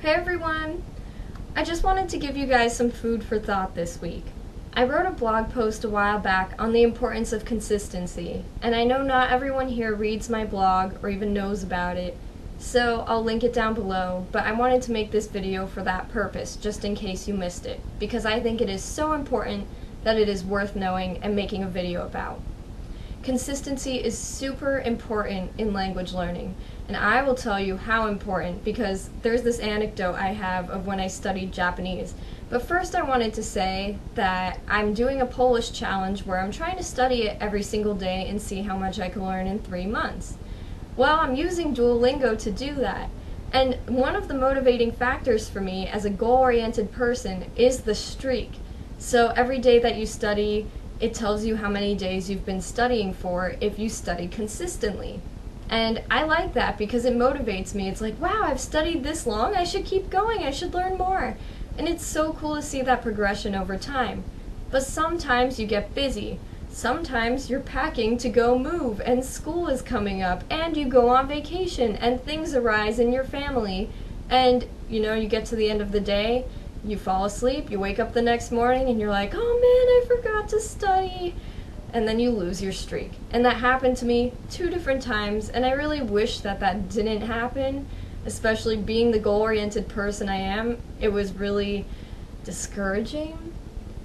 Hey everyone! I just wanted to give you guys some food for thought this week. I wrote a blog post a while back on the importance of consistency, and I know not everyone here reads my blog or even knows about it, so I'll link it down below, but I wanted to make this video for that purpose, just in case you missed it, because I think it is so important that it is worth knowing and making a video about. Consistency is super important in language learning, and I will tell you how important because there's this anecdote I have of when I studied Japanese. But first I wanted to say that I'm doing a Polish challenge where I'm trying to study it every single day and see how much I can learn in 3 months. Well, I'm using Duolingo to do that. And one of the motivating factors for me as a goal-oriented person is the streak. So every day that you study, it tells you how many days you've been studying for if you study consistently. And I like that because it motivates me. It's like, wow, I've studied this long, I should keep going, I should learn more. And it's so cool to see that progression over time. But sometimes you get busy. Sometimes you're packing to go move and school is coming up and you go on vacation and things arise in your family. And you get to the end of the day, you fall asleep, you wake up the next morning and you're like, oh man, I forgot to study. And then you lose your streak. And that happened to me 2 different times, and I really wish that that didn't happen, especially being the goal-oriented person I am. It was really discouraging.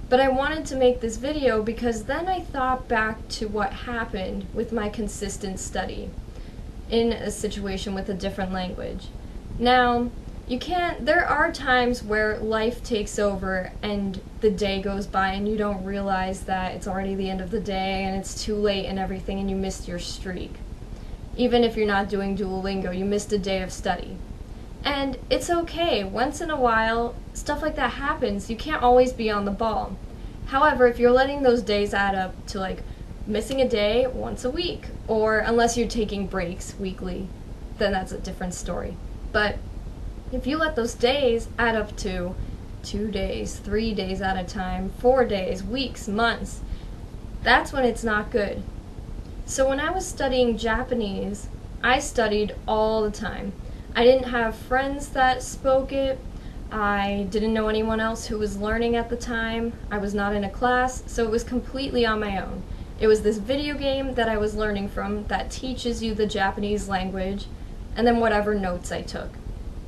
But I wanted to make this video because then I thought back to what happened with my consistent study in a situation with a different language. Now, there are times where life takes over and the day goes by and you don't realize that it's already the end of the day and it's too late and everything and you missed your streak. Even if you're not doing Duolingo, you missed a day of study. And it's okay, once in a while, stuff like that happens. You can't always be on the ball. However, if you're letting those days add up to missing a day once a week, or unless you're taking breaks weekly, then that's a different story. But if you let those days add up to 2 days, 3 days at a time, 4 days, weeks, months, that's when it's not good. So when I was studying Japanese, I studied all the time. I didn't have friends that spoke it. I didn't know anyone else who was learning at the time. I was not in a class, so it was completely on my own. It was this video game that I was learning from that teaches you the Japanese language, and then whatever notes I took.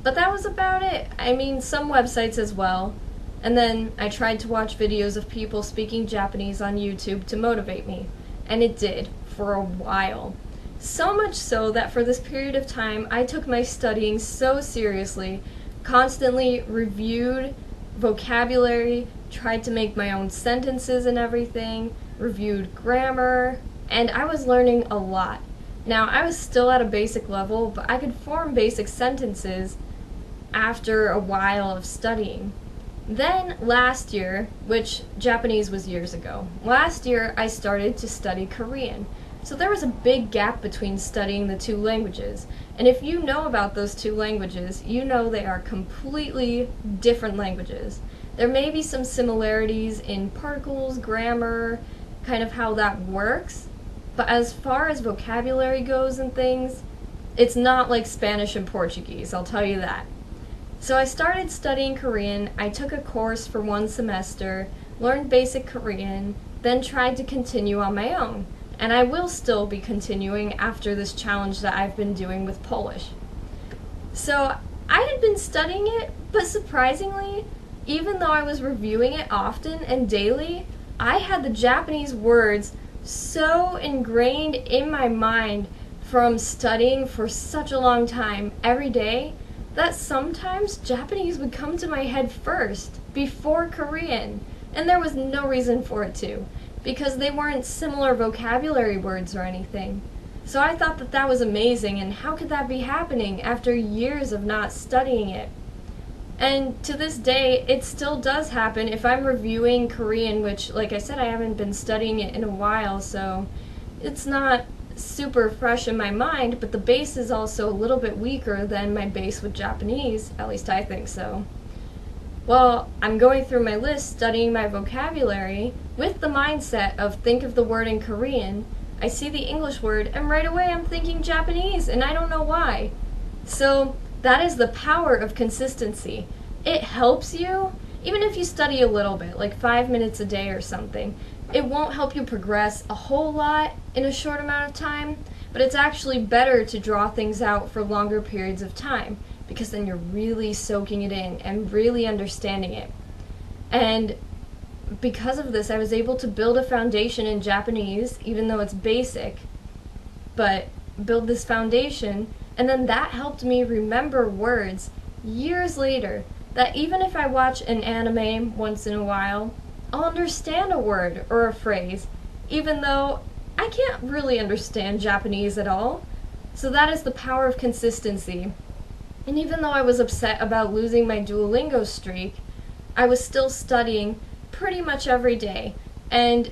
But that was about it. I mean, some websites as well. And then I tried to watch videos of people speaking Japanese on YouTube to motivate me. And it did, for a while. So much so that for this period of time, I took my studying so seriously, constantly reviewed vocabulary, tried to make my own sentences and everything, reviewed grammar, and I was learning a lot. Now, I was still at a basic level, but I could form basic sentences after a while of studying. Then last year, which Japanese was years ago, last year I started to study Korean. So there was a big gap between studying the 2 languages. And if you know about those 2 languages, you know they are completely different languages. There may be some similarities in particles, grammar, kind of how that works, but as far as vocabulary goes and things, it's not like Spanish and Portuguese, I'll tell you that. So I started studying Korean, I took a course for 1 semester, learned basic Korean, then tried to continue on my own. And I will still be continuing after this challenge that I've been doing with Polish. So I had been studying it, but surprisingly, even though I was reviewing it often and daily, I had the Japanese words so ingrained in my mind from studying for such a long time every day that sometimes Japanese would come to my head first, before Korean, and there was no reason for it to, because they weren't similar vocabulary words or anything. So I thought that that was amazing, and how could that be happening after years of not studying it? And to this day, it still does happen if I'm reviewing Korean, which, like I said, I haven't been studying it in a while, so it's not super fresh in my mind, but the base is also a little bit weaker than my base with Japanese, at least I think so. Well, I'm going through my list studying my vocabulary with the mindset of think of the word in Korean, I see the English word, and right away I'm thinking Japanese, and I don't know why. So That is the power of consistency. It helps you, even if you study a little bit, like 5 minutes a day or something. It won't help you progress a whole lot in a short amount of time, but it's actually better to draw things out for longer periods of time, because then you're really soaking it in and really understanding it. And because of this, I was able to build a foundation in Japanese, even though it's basic, but build this foundation, and then that helped me remember words years later, that even if I watch an anime once in a while, I'll understand a word or a phrase, even though I can't really understand Japanese at all. So that is the power of consistency. And even though I was upset about losing my Duolingo streak, I was still studying pretty much every day. And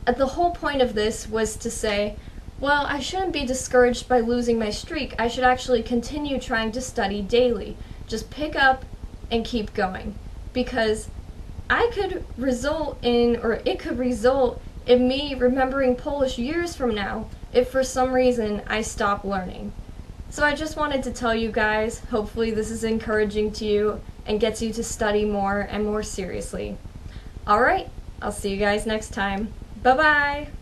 the whole point of this was to say, well, I shouldn't be discouraged by losing my streak. I should actually continue trying to study daily. Just pick up and keep going. Because it could result in me remembering Polish years from now if for some reason I stop learning. So I just wanted to tell you guys, hopefully this is encouraging to you and gets you to study more and more seriously. Alright, I'll see you guys next time. Bye-bye!